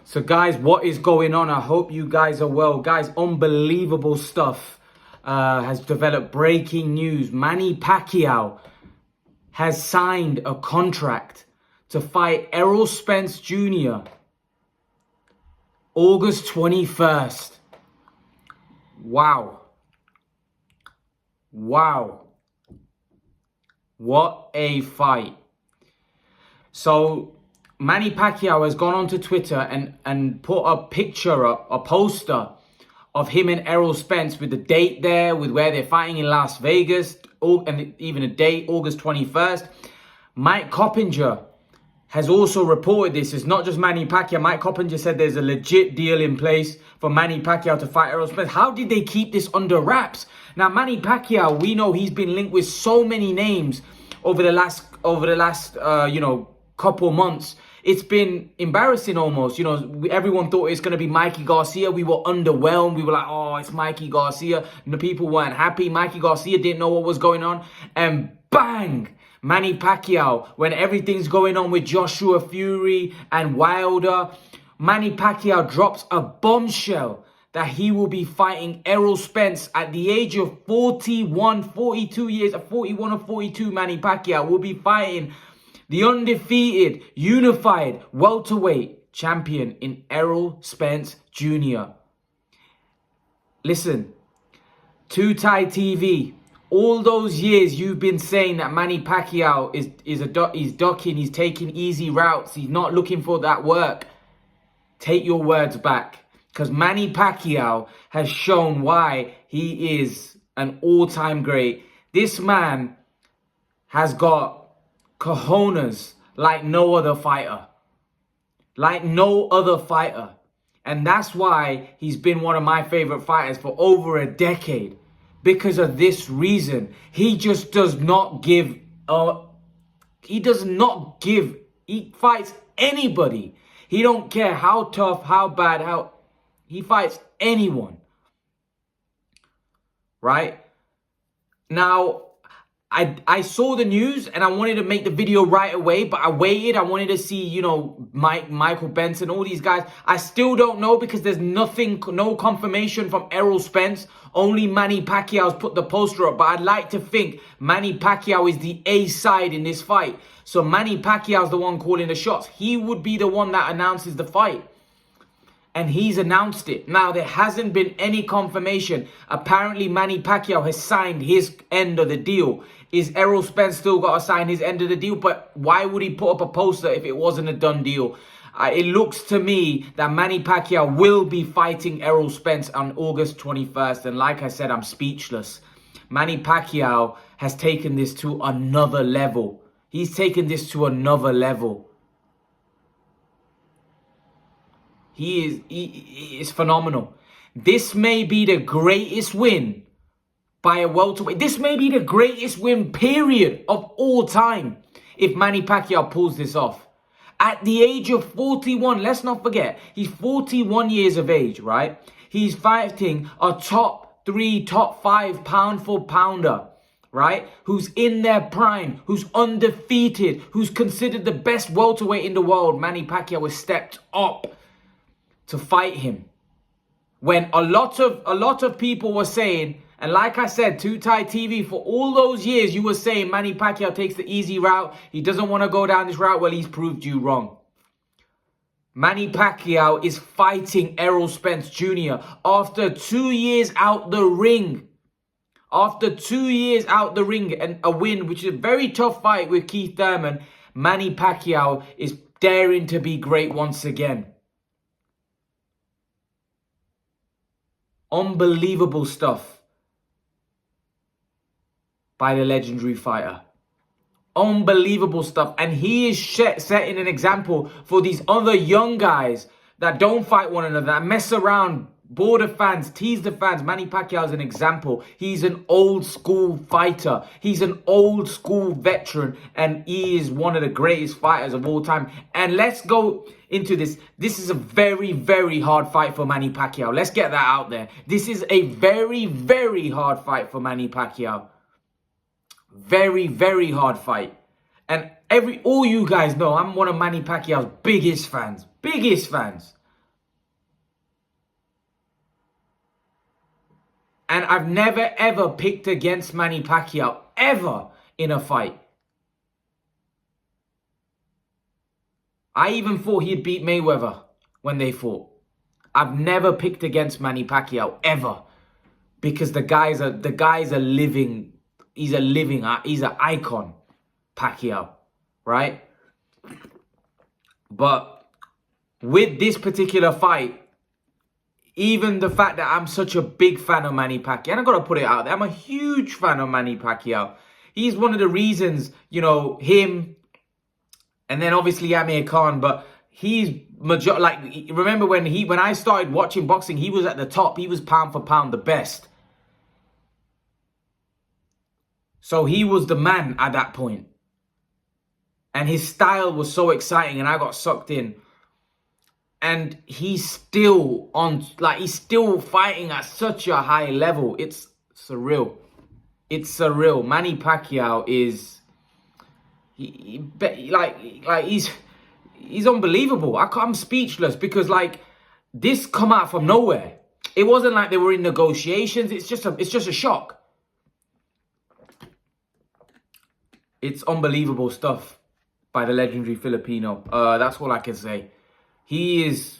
So guys, what is going on? I hope you guys are well. Guys, unbelievable stuff has developed. Breaking news. Manny Pacquiao has signed a contract to fight Errol Spence Jr. August 21st. Wow. Wow. What a fight. So Manny Pacquiao has gone onto Twitter and put a picture up, a poster of him and Errol Spence with the date there, with where they're fighting in Las Vegas, and even a date, August 21st. Mike Coppinger has also reported this. It's not just Manny Pacquiao. Mike Coppinger said there's a legit deal in place for Manny Pacquiao to fight Errol Spence. How did they keep this under wraps? Now, Manny Pacquiao, we know he's been linked with so many names over the last couple months. It's been embarrassing almost. Everyone thought it's going to be Mikey Garcia. We were underwhelmed. We were like, oh, it's Mikey Garcia. And the people weren't happy. Mikey Garcia didn't know what was going on. And bang! Manny Pacquiao, when everything's going on with Joshua Fury and Wilder, Manny Pacquiao drops a bombshell that he will be fighting Errol Spence at the age of 41, 42 years, 41 or 42. Manny Pacquiao will be fighting the undefeated, unified welterweight champion in Errol Spence Jr. Listen, Two-Tie TV, all those years you've been saying that Manny Pacquiao he's ducking, he's taking easy routes, he's not looking for that work. Take your words back, because Manny Pacquiao has shown why he is an all-time great. This man has got cojones like no other fighter. Like no other fighter. And that's why he's been one of my favorite fighters for over a decade. Because of this reason. He just does not give he does not give. He fights anybody. He don't care how tough, how bad, he fights anyone. Right? Now, I saw the news and I wanted to make the video right away, but I waited. I wanted to see, Michael Benson, all these guys. I still don't know because there's no confirmation from Errol Spence. Only Manny Pacquiao's put the poster up, but I'd like to think Manny Pacquiao is the A side in this fight. So Manny Pacquiao's the one calling the shots. He would be the one that announces the fight. And he's announced it. Now, there hasn't been any confirmation. Apparently, Manny Pacquiao has signed his end of the deal. Is Errol Spence still got to sign his end of the deal? But why would he put up a poster if it wasn't a done deal? It looks to me that Manny Pacquiao will be fighting Errol Spence on August 21st. And like I said, I'm speechless. Manny Pacquiao has taken this to another level. He's taken this to another level. He is phenomenal. This may be the greatest win by a welterweight. This may be the greatest win, period, of all time if Manny Pacquiao pulls this off. At the age of 41, let's not forget, he's 41 years of age, right? He's fighting a top 3, top 5 pound for pounder, right? Who's in their prime, who's undefeated, who's considered the best welterweight in the world. Manny Pacquiao has stepped up to fight him. When a lot of people were saying, and like I said, Two-Tie TV, for all those years you were saying Manny Pacquiao takes the easy route, he doesn't want to go down this route. Well, he's proved you wrong. Manny Pacquiao is fighting Errol Spence Jr. after 2 years out the ring. After 2 years out the ring and a win, which is a very tough fight with Keith Thurman, Manny Pacquiao is daring to be great once again. Unbelievable stuff by the legendary fighter. Unbelievable stuff. And he is setting an example for these other young guys that don't fight one another, that mess around, bore the fans, tease the fans. Manny Pacquiao is an example. He's an old school fighter. He's an old school veteran. And he is one of the greatest fighters of all time. And let's go into this. This is a very, very hard fight for Manny Pacquiao. Let's get that out there. This is a very, very hard fight for Manny Pacquiao. Very, very hard fight. And all you guys know, I'm one of Manny Pacquiao's biggest fans. Biggest fans. And I've never, ever picked against Manny Pacquiao, ever, in a fight. I even thought he'd beat Mayweather when they fought. I've never picked against Manny Pacquiao, ever. Because the guy's a living, he's an icon, Pacquiao, right? But with this particular fight, even the fact that I'm such a big fan of Manny Pacquiao, and I've got to put it out there, I'm a huge fan of Manny Pacquiao. He's one of the reasons, you know, him, and then obviously Amir Khan, but he's like, remember when I started watching boxing, he was at the top. He was pound for pound the best. So he was the man at that point. And his style was so exciting, and I got sucked in. And he's still he's still fighting at such a high level. It's surreal. It's surreal. Manny Pacquiao is, he's unbelievable. I'm speechless because like this come out from nowhere. It wasn't like they were in negotiations. It's just a shock. It's unbelievable stuff by the legendary Filipino. That's all I can say. He is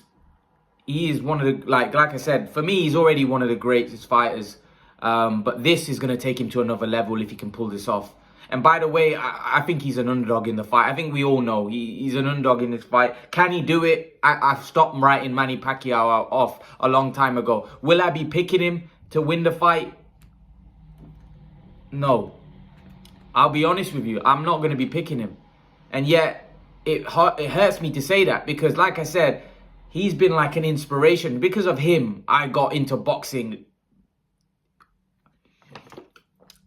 one of the, like I said, for me, he's already one of the greatest fighters. But this is going to take him to another level if he can pull this off. And by the way, I think he's an underdog in the fight. I think we all know he's an underdog in this fight. Can he do it? I've stopped writing Manny Pacquiao off a long time ago. Will I be picking him to win the fight? No. I'll be honest with you. I'm not going to be picking him. And yet, it hurts me to say that because, like I said, he's been like an inspiration. Because of him, I got into boxing.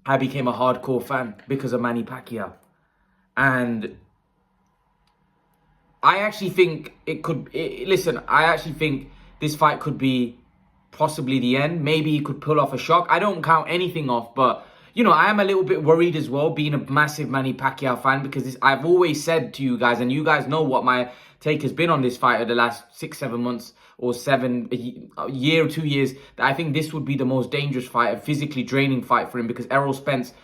I became a hardcore fan because of Manny Pacquiao. And I actually think I actually think this fight could be possibly the end. Maybe he could pull off a shock. I don't count anything off, but you know, I am a little bit worried as well, being a massive Manny Pacquiao fan, because I've always said to you guys, and you guys know what my take has been on this fight over the last 6-7 months, or a year or 2 years, that I think this would be the most dangerous fight, a physically draining fight for him, because Errol Spence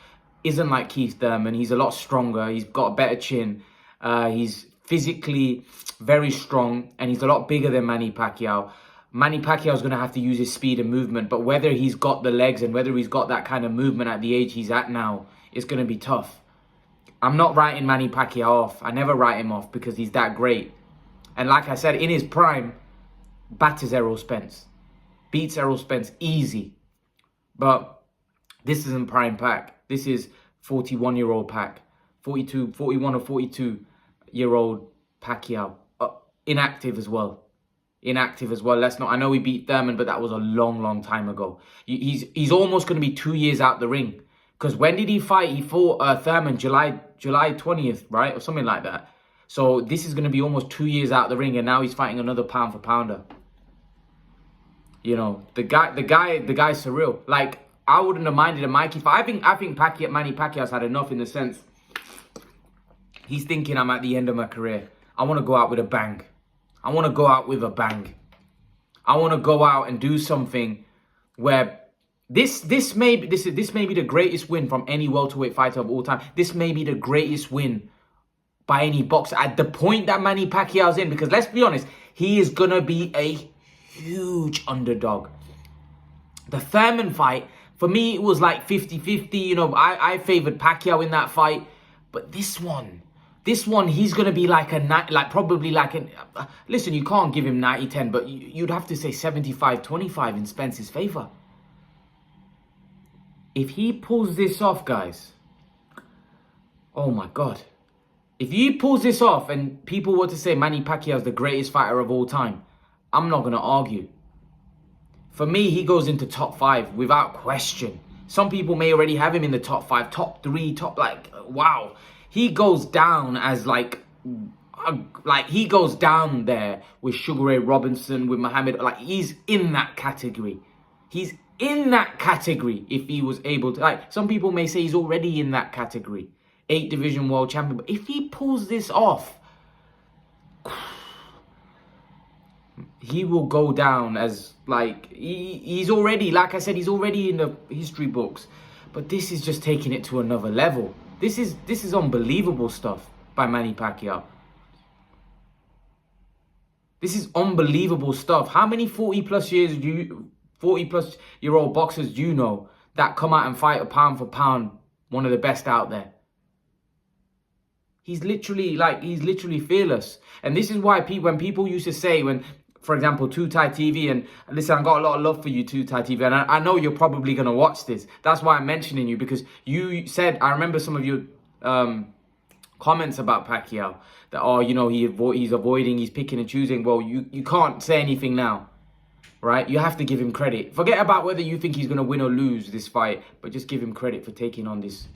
isn't like Keith Thurman. He's a lot stronger. He's got a better chin. He's physically very strong, and he's a lot bigger than Manny Pacquiao. Manny Pacquiao is going to have to use his speed and movement, but whether he's got the legs and whether he's got that kind of movement at the age he's at now, it's going to be tough. I'm not writing Manny Pacquiao off. I never write him off because he's that great. And like I said, in his prime, batters Errol Spence. Beats Errol Spence easy. But this isn't prime Pac. This is 41-year-old Pac. 41 or 42-year-old Pacquiao. Inactive as well. Let's not. I know he beat Thurman, but that was a long time ago. He's almost going to be 2 years out the ring. Because when did he fight? He fought Thurman July 20th, right? Or something like that. So this is going to be almost 2 years out the ring, and now he's fighting another pound for pounder. You know, the guy's surreal. Like, I wouldn't have minded a Mikey fight. I think Manny Pacquiao's had enough, in the sense he's thinking, I'm at the end of my career. I want to go out with a bang. I want to go out with a bang. I want to go out and do something where this may be the greatest win from any welterweight fighter of all time. This may be the greatest win by any boxer at the point that Manny Pacquiao's in. Because let's be honest, he is going to be a huge underdog. The Thurman fight, for me, it was like 50-50. You know, I favored Pacquiao in that fight. But this one, he's going to be like listen, you can't give him 90-10, but you'd have to say 75-25 in Spence's favor. If he pulls this off, guys, oh my God. If he pulls this off and people were to say Manny Pacquiao is the greatest fighter of all time, I'm not going to argue. For me, he goes into top 5 without question. Some people may already have him in the top 5, top 3, wow. He goes down as he goes down there with Sugar Ray Robinson, with Muhammad. Like, he's in that category. He's in that category if he was able to. Like, some people may say he's already in that category. 8 division world champion. But if he pulls this off, he will go down as like he's already, like I said, he's already in the history books. But this is just taking it to another level. This is unbelievable stuff by Manny Pacquiao. This is unbelievable stuff. How many 40 plus year old boxers do you know that come out and fight a pound for pound one of the best out there? He's literally fearless. And this is why when people used to say, when, for example, Two Thai TV, and listen, I got a lot of love for you, Two Thai TV, and I know you're probably going to watch this. That's why I'm mentioning you, because you said, I remember some of your comments about Pacquiao, that, oh, you know, he's avoiding, he's picking and choosing. Well, you can't say anything now, right? You have to give him credit. Forget about whether you think he's going to win or lose this fight, but just give him credit for taking on this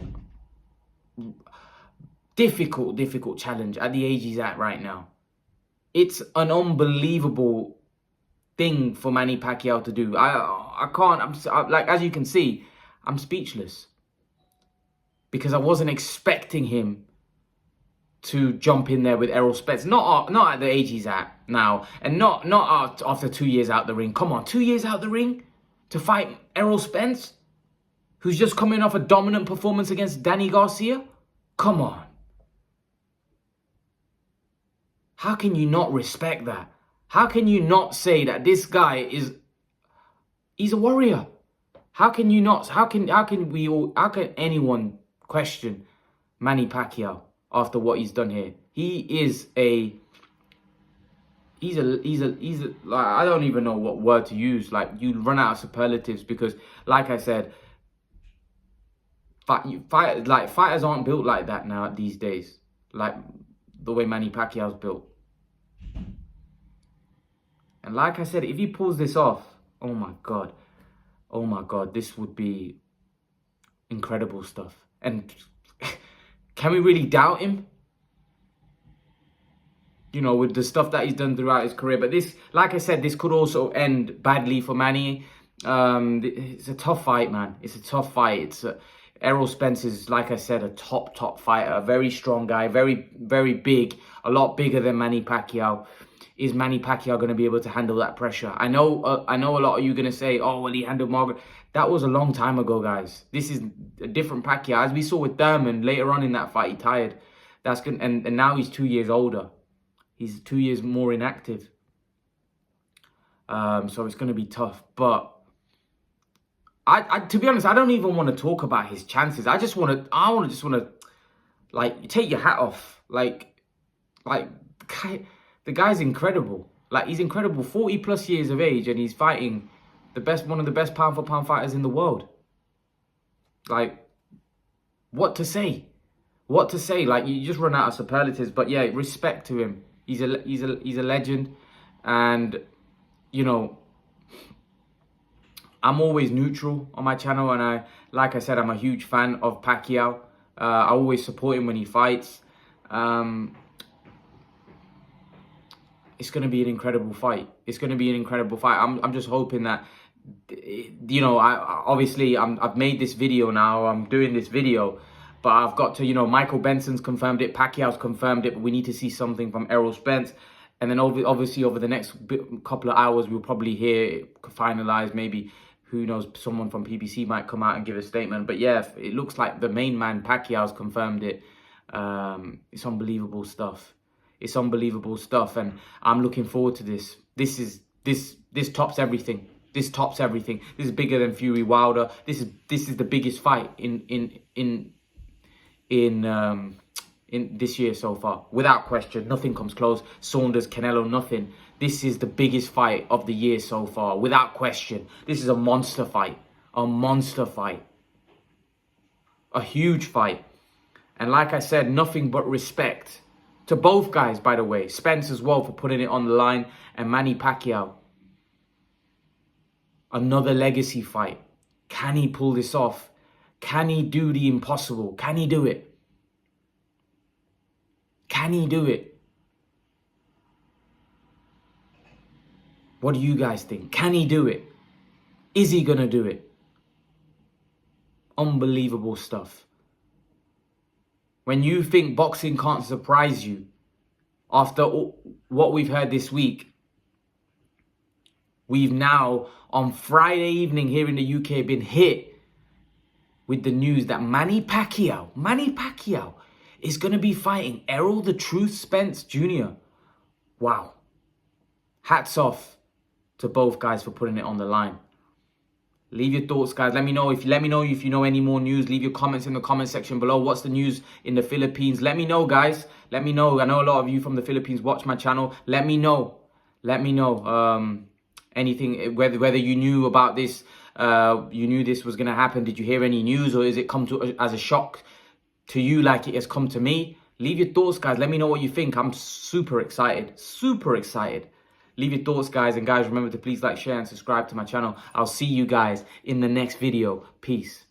difficult challenge at the age he's at right now. It's an unbelievable thing for Manny Pacquiao to do. I can't, like, as you can see, I'm speechless, because I wasn't expecting him to jump in there with Errol Spence. Not at the age he's at now, and not after 2 years out the ring. Come on, 2 years out the ring to fight Errol Spence, who's just coming off a dominant performance against Danny Garcia? Come on. How can you not respect that? How can you not say that this guy he's a warrior? How can you not? How can anyone question Manny Pacquiao after what he's done here? He's a like, I don't even know what word to use. Like, you run out of superlatives, because, like I said, fighters aren't built like that now these days. Like the way Manny Pacquiao's built. And like I said, if he pulls this off, oh my God, this would be incredible stuff. And can we really doubt him? You know, with the stuff that he's done throughout his career. But this, like I said, this could also end badly for Manny. It's a tough fight, man. It's a tough fight. Errol Spence is, like I said, a top fighter, a very strong guy, very, very big, a lot bigger than Manny Pacquiao. Is Manny Pacquiao going to be able to handle that pressure? I know a lot of you going to say, oh, well, he handled Margaret. That was a long time ago, guys. This is a different Pacquiao. As we saw with Thurman later on in that fight, he tired. That's good. And now he's 2 years older. He's 2 years more inactive. So it's going to be tough. But to be honest, I don't even want to talk about his chances. I just want to, like, take your hat off. Like, the guy's incredible. Like, he's incredible. 40 plus years of age, and he's fighting one of the best pound for pound fighters in the world. Like, what to say? What to say? Like, you just run out of superlatives. But yeah, respect to him. He's a legend, and you know, I'm always neutral on my channel, and like I said, I'm a huge fan of Pacquiao. I always support him when he fights. It's going to be an incredible fight. It's going to be an incredible fight. I'm just hoping that, you know, I've made this video now. I'm doing this video, but I've got to, you know, Michael Benson's confirmed it. Pacquiao's confirmed it, but we need to see something from Errol Spence. And then obviously over the next couple of hours, we'll probably hear it finalized. Maybe, who knows, someone from PBC might come out and give a statement. But yeah, it looks like the main man, Pacquiao's confirmed it. It's unbelievable stuff. It's unbelievable stuff, and I'm looking forward to this. This tops everything. This tops everything. This is bigger than Fury Wilder. This is the biggest fight in this year so far, without question. Nothing comes close. Saunders, Canelo, nothing. This is the biggest fight of the year so far, without question. This is a monster fight. A monster fight. A huge fight. And like I said, nothing but respect to both guys, by the way. Spence as well for putting it on the line, and Manny Pacquiao. Another legacy fight. Can he pull this off? Can he do the impossible? Can he do it? Can he do it? What do you guys think? Can he do it? Is he going to do it? Unbelievable stuff. When you think boxing can't surprise you, after what we've heard this week, we've now, on Friday evening here in the UK, been hit with the news that Manny Pacquiao is going to be fighting Errol the Truth Spence Jr. Wow. Hats off to both guys for putting it on the line. Leave your thoughts, guys. Let me know if you know any more news. Leave your comments in the comment section below. What's the news in the Philippines? Let me know, guys. Let me know. I know a lot of you from the Philippines watch my channel. Let me know. Let me know anything, whether you knew about this, you knew this was going to happen. Did you hear any news, or is it come to as a shock to you like it has come to me? Leave your thoughts, guys. Let me know what you think. I'm super excited. Super excited. Leave your thoughts, guys. And guys, remember to please like, share, and subscribe to my channel. I'll see you guys in the next video. Peace.